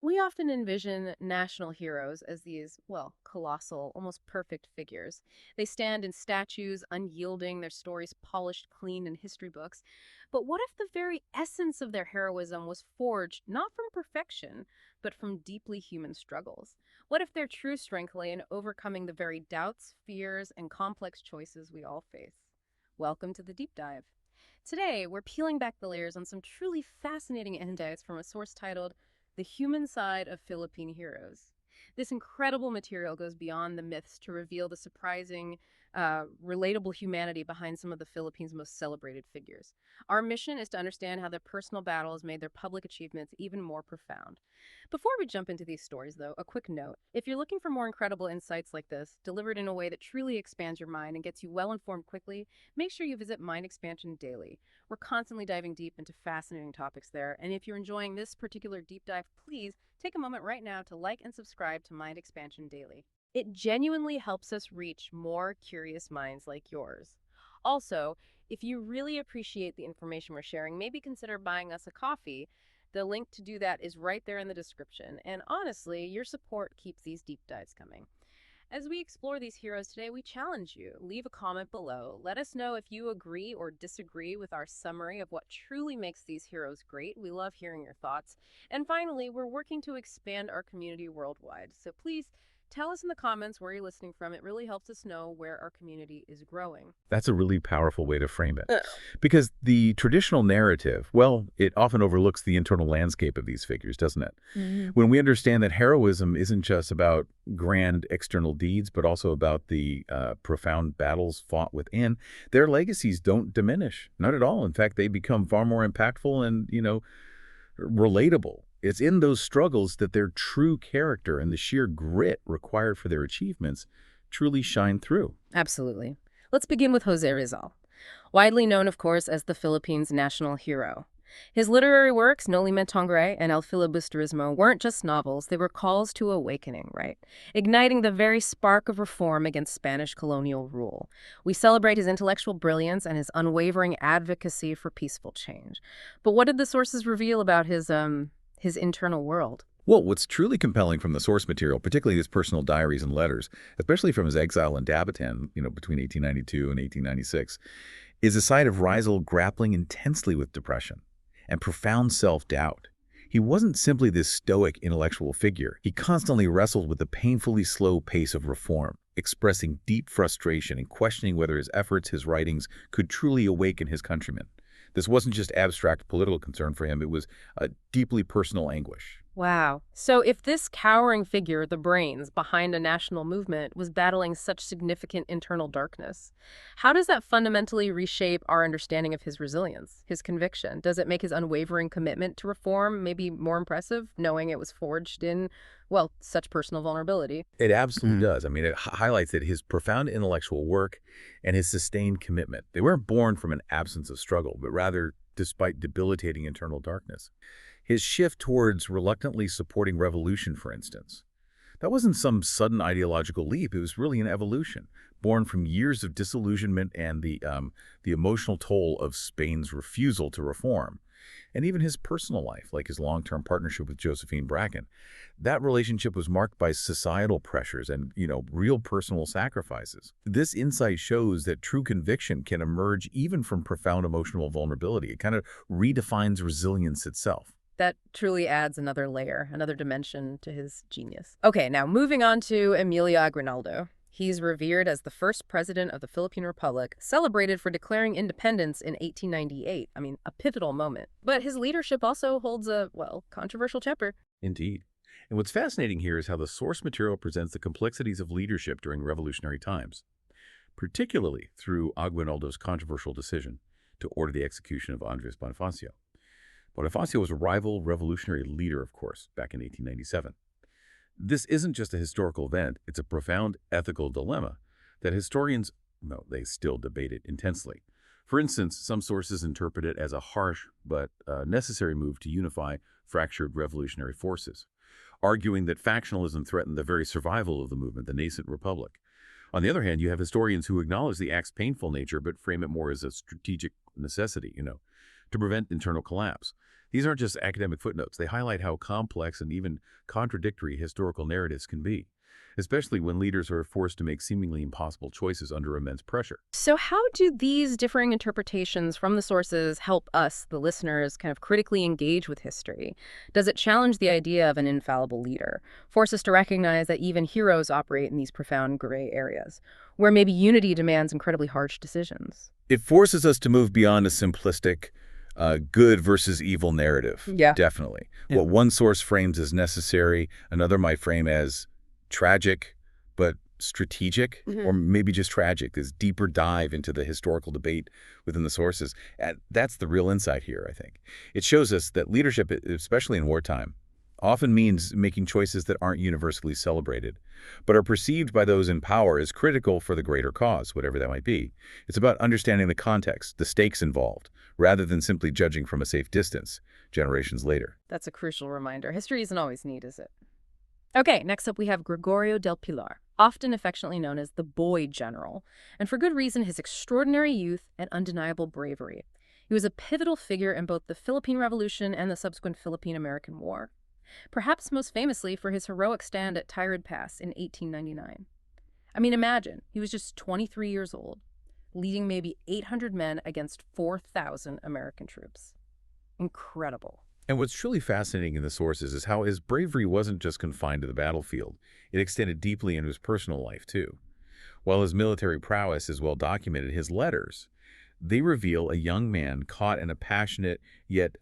We often envision national heroes as these, well, colossal, almost perfect figures. They stand in statues, unyielding, their stories polished clean in history books. But what if the very essence of their heroism was forged not from perfection, but from deeply human struggles? What if their true strength lay in overcoming the very doubts, fears, and complex choices we all face? Welcome to the deep dive. Today, we're peeling back the layers on some truly fascinating insights from a source titled The Human Side of Philippine Heroes. This incredible material goes beyond the myths to reveal the surprising, relatable humanity behind some of the Philippines' most celebrated figures. Our mission is to understand how their personal battles made their public achievements even more profound. Before we jump into these stories, though, a quick note. If you're looking for more incredible insights like this, delivered in a way that truly expands your mind and gets you well informed quickly, make sure you visit Mind Expansion Daily. We're constantly diving deep into fascinating topics there. And if you're enjoying this particular deep dive, please take a moment right now to like and subscribe to Mind Expansion Daily. It genuinely helps us reach more curious minds like yours. Also, if you really appreciate the information we're sharing, maybe consider buying us a coffee. The link to do that is right there in the description. And honestly, your support keeps these deep dives coming. As we explore these heroes today, we challenge you. Leave a comment below. Let us know if you agree or disagree with our summary of what truly makes these heroes great. We love hearing your thoughts. And finally, we're working to expand our community worldwide. So please tell us in the comments where you're listening from. It really helps us know where our community is growing. That's a really powerful way to frame it. Because the traditional narrative, well, it often overlooks the internal landscape of these figures, doesn't it? Mhm. When we understand that heroism isn't just about grand external deeds, but also about the profound battles fought within, their legacies don't diminish. Not at all. In fact, they become far more impactful and, relatable. It's in those struggles that their true character and the sheer grit required for their achievements truly shine through. Absolutely. Let's begin with Jose Rizal, widely known, of course, as the Philippines' national hero. His literary works, Noli Me Tangere and El Filibusterismo, weren't just novels, they were calls to awakening, right? Igniting the very spark of reform against Spanish colonial rule. We celebrate his intellectual brilliance and his unwavering advocacy for peaceful change. But what did the sources reveal about his internal world? Well, what's truly compelling from the source material, particularly his personal diaries and letters, especially from his exile in Dabitan, between 1892 and 1896, is a side of Rizal grappling intensely with depression and profound self-doubt. He wasn't simply this stoic intellectual figure. He constantly wrestled with the painfully slow pace of reform, expressing deep frustration and questioning whether his efforts, his writings, could truly awaken his countrymen. This wasn't just abstract political concern for him, it was a deeply personal anguish. Wow. So if this cowering figure, the brains behind a national movement, was battling such significant internal darkness, how does that fundamentally reshape our understanding of his resilience, his conviction? Does it make his unwavering commitment to reform maybe more impressive, knowing it was forged in, well, such personal vulnerability? It absolutely does. I mean, it highlights that his profound intellectual work and his sustained commitment, they weren't born from an absence of struggle, but rather despite debilitating internal darkness. His shift towards reluctantly supporting revolution, for instance, that wasn't some sudden ideological leap. It was really an evolution, born from years of disillusionment and the emotional toll of Spain's refusal to reform. And even his personal life, like his long-term partnership with Josephine Bracken, that relationship was marked by societal pressures and, real personal sacrifices. This insight shows that true conviction can emerge even from profound emotional vulnerability. It kind of redefines resilience itself. That truly adds another layer, another dimension to his genius. Okay, now moving on to Emilio Aguinaldo. He's revered as the first president of the Philippine Republic, celebrated for declaring independence in 1898. I mean, a pivotal moment. But his leadership also holds a, well, controversial temper. Indeed. And what's fascinating here is how the source material presents the complexities of leadership during revolutionary times, particularly through Aguinaldo's controversial decision to order the execution of Andres Bonifacio. Bonifacio was a rival revolutionary leader, of course, back in 1897. This isn't just a historical event, it's a profound ethical dilemma that historians, well, they still debate it intensely. For instance, some sources interpret it as a harsh but necessary move to unify fractured revolutionary forces, arguing that factionalism threatened the very survival of the movement, the nascent republic. On the other hand, you have historians who acknowledge the act's painful nature but frame it more as a strategic necessity, to prevent internal collapse. These aren't just academic footnotes. They highlight how complex and even contradictory historical narratives can be, especially when leaders are forced to make seemingly impossible choices under immense pressure. So, how do these differing interpretations from the sources help us, the listeners, kind of critically engage with history? Does it challenge the idea of an infallible leader, force us to recognize that even heroes operate in these profound gray areas, where maybe unity demands incredibly harsh decisions? It forces us to move beyond a simplistic good versus evil narrative, Yeah. definitely. Yeah. What one source frames as necessary, another might frame as tragic, but strategic, or maybe just tragic, this deeper dive into the historical debate within the sources. And that's the real insight here, I think. It shows us that leadership, especially in wartime, often means making choices that aren't universally celebrated, but are perceived by those in power as critical for the greater cause, whatever that might be. It's about understanding the context, the stakes involved, rather than simply judging from a safe distance generations later. That's a crucial reminder. History isn't always neat, is it? Okay, next up we have Gregorio del Pilar, often affectionately known as the Boy General, and for good reason, his extraordinary youth and undeniable bravery. He was a pivotal figure in both the Philippine Revolution and the subsequent Philippine-American War, perhaps most famously for his heroic stand at Tirad Pass in 1899. I mean, imagine, he was just 23 years old, leading maybe 800 men against 4,000 American troops. Incredible. And what's truly fascinating in the sources is how his bravery wasn't just confined to the battlefield. It extended deeply into his personal life, too. While his military prowess is well documented, his letters, they reveal a young man caught in a passionate yet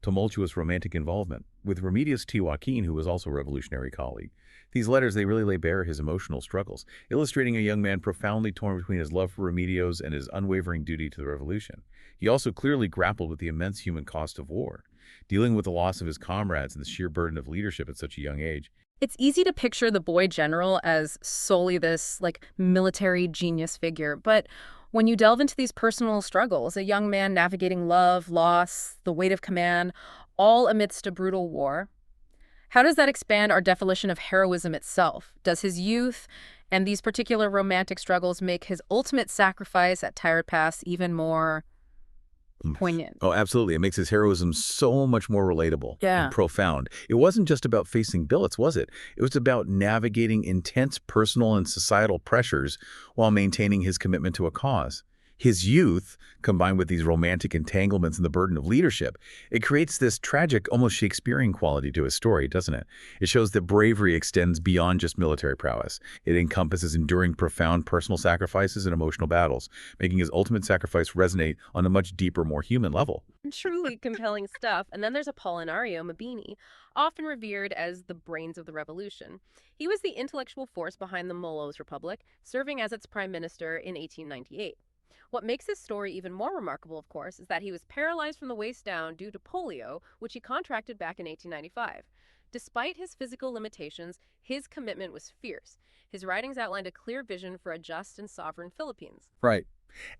tumultuous romantic involvement with Remedios T. Joaquin, who was also a revolutionary colleague. These letters, they really lay bare his emotional struggles, illustrating a young man profoundly torn between his love for Remedios and his unwavering duty to the revolution. He also clearly grappled with the immense human cost of war, dealing with the loss of his comrades and the sheer burden of leadership at such a young age. It's easy to picture the boy general as solely this, military genius figure, but when you delve into these personal struggles, a young man navigating love, loss, the weight of command, all amidst a brutal war, how does that expand our definition of heroism itself? Does his youth and these particular romantic struggles make his ultimate sacrifice at Tirad Pass even more poignant? Oh, absolutely. It makes his heroism so much more relatable Yeah. and profound. It wasn't just about facing billets, was it? It was about navigating intense personal and societal pressures while maintaining his commitment to a cause. His youth, combined with these romantic entanglements and the burden of leadership, it creates this tragic, almost Shakespearean quality to his story, doesn't it? It shows that bravery extends beyond just military prowess. It encompasses enduring profound personal sacrifices and emotional battles, making his ultimate sacrifice resonate on a much deeper, more human level. Truly compelling stuff. And then there's Apollinario Mabini, often revered as the brains of the revolution. He was the intellectual force behind the Molos Republic, serving as its prime minister in 1898. What makes his story even more remarkable, of course, is that he was paralyzed from the waist down due to polio, which he contracted back in 1895. Despite his physical limitations, his commitment was fierce. His writings outlined a clear vision for a just and sovereign Philippines. Right.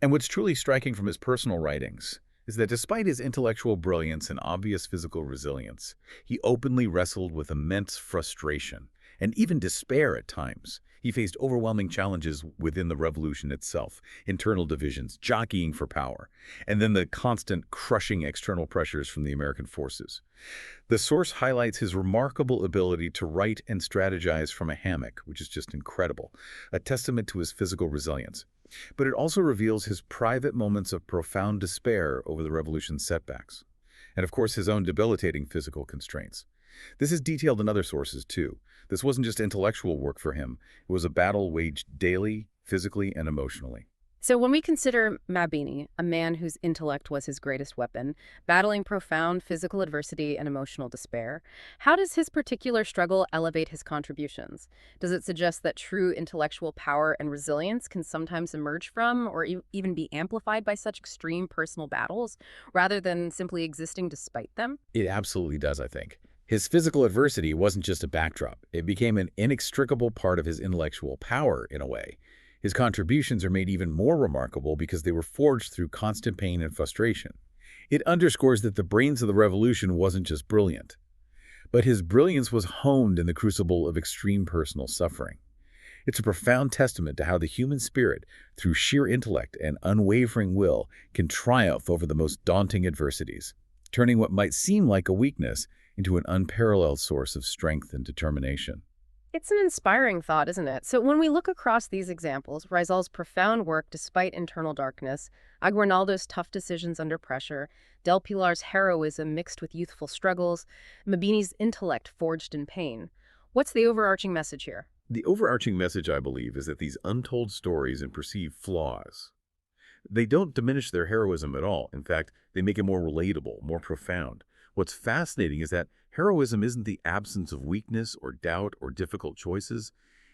And what's truly striking from his personal writings is that despite his intellectual brilliance and obvious physical resilience, he openly wrestled with immense frustration and even despair at times. He faced overwhelming challenges within the revolution itself, internal divisions, jockeying for power, and then the constant crushing external pressures from the American forces. The source highlights his remarkable ability to write and strategize from a hammock, which is just incredible, a testament to his physical resilience. But it also reveals his private moments of profound despair over the revolution's setbacks, and of course his own debilitating physical constraints. This is detailed in other sources, too. This wasn't just intellectual work for him. It was a battle waged daily, physically and emotionally. So when we consider Mabini, a man whose intellect was his greatest weapon, battling profound physical adversity and emotional despair, how does his particular struggle elevate his contributions? Does it suggest that true intellectual power and resilience can sometimes emerge from or even be amplified by such extreme personal battles, rather than simply existing despite them? It absolutely does, I think. His physical adversity wasn't just a backdrop. It became an inextricable part of his intellectual power, in a way. His contributions are made even more remarkable because they were forged through constant pain and frustration. It underscores that the brains of the revolution wasn't just brilliant, but his brilliance was honed in the crucible of extreme personal suffering. It's a profound testament to how the human spirit, through sheer intellect and unwavering will, can triumph over the most daunting adversities. turning what might seem like a weakness into an unparalleled source of strength and determination. It's an inspiring thought, isn't it? So when we look across these examples, Rizal's profound work despite internal darkness, Aguinaldo's tough decisions under pressure, Del Pilar's heroism mixed with youthful struggles, Mabini's intellect forged in pain, what's the overarching message here? The overarching message, I believe, is that these untold stories and perceived flaws, they don't diminish their heroism at all. In fact, they make it more relatable, more profound. What's fascinating is that heroism isn't the absence of weakness or doubt or difficult choices.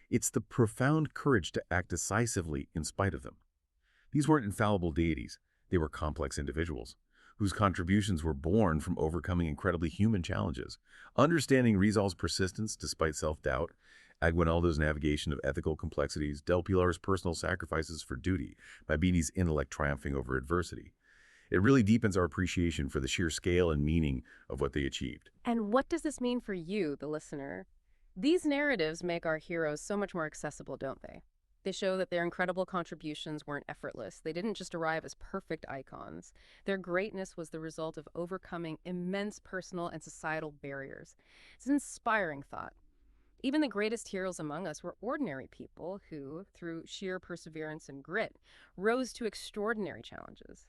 It's the profound courage to act decisively in spite of them. These weren't infallible deities. They were complex individuals whose contributions were born from overcoming incredibly human challenges. Understanding Rizal's persistence despite self-doubt, Aguinaldo's navigation of ethical complexities, Del Pilar's personal sacrifices for duty, Mabini's intellect triumphing over adversity. It really deepens our appreciation for the sheer scale and meaning of what they achieved. And what does this mean for you, the listener? These narratives make our heroes so much more accessible, don't they? They show that their incredible contributions weren't effortless. They didn't just arrive as perfect icons. Their greatness was the result of overcoming immense personal and societal barriers. It's an inspiring thought. Even the greatest heroes among us were ordinary people who, through sheer perseverance and grit, rose to extraordinary challenges.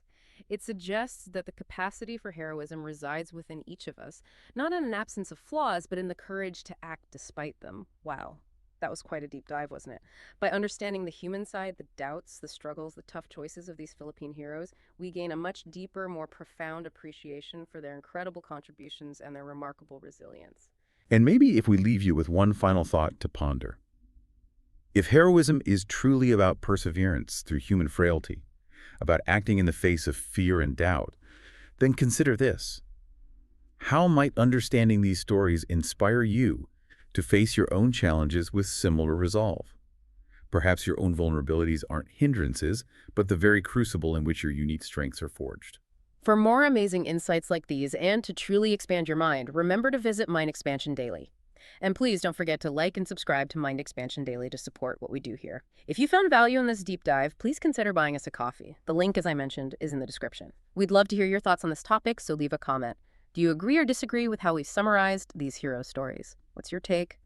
It suggests that the capacity for heroism resides within each of us, not in an absence of flaws, but in the courage to act despite them. Wow, that was quite a deep dive, wasn't it? By understanding the human side, the doubts, the struggles, the tough choices of these Philippine heroes, we gain a much deeper, more profound appreciation for their incredible contributions and their remarkable resilience. And maybe if we leave you with one final thought to ponder. If heroism is truly about perseverance through human frailty, about acting in the face of fear and doubt, then consider this. How might understanding these stories inspire you to face your own challenges with similar resolve? Perhaps your own vulnerabilities aren't hindrances, but the very crucible in which your unique strengths are forged. For more amazing insights like these and to truly expand your mind, remember to visit Mind Expansion Daily. And please don't forget to like and subscribe to Mind Expansion Daily to support what we do here. If you found value in this deep dive, please consider buying us a coffee. The link, as I mentioned, is in the description. We'd love to hear your thoughts on this topic, so leave a comment. Do you agree or disagree with how we've summarized these hero stories? What's your take?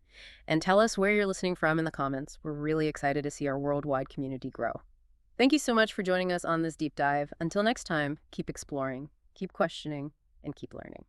And tell us where you're listening from in the comments. We're really excited to see our worldwide community grow. Thank you so much for joining us on this deep dive. Until next time, keep exploring, keep questioning, and keep learning.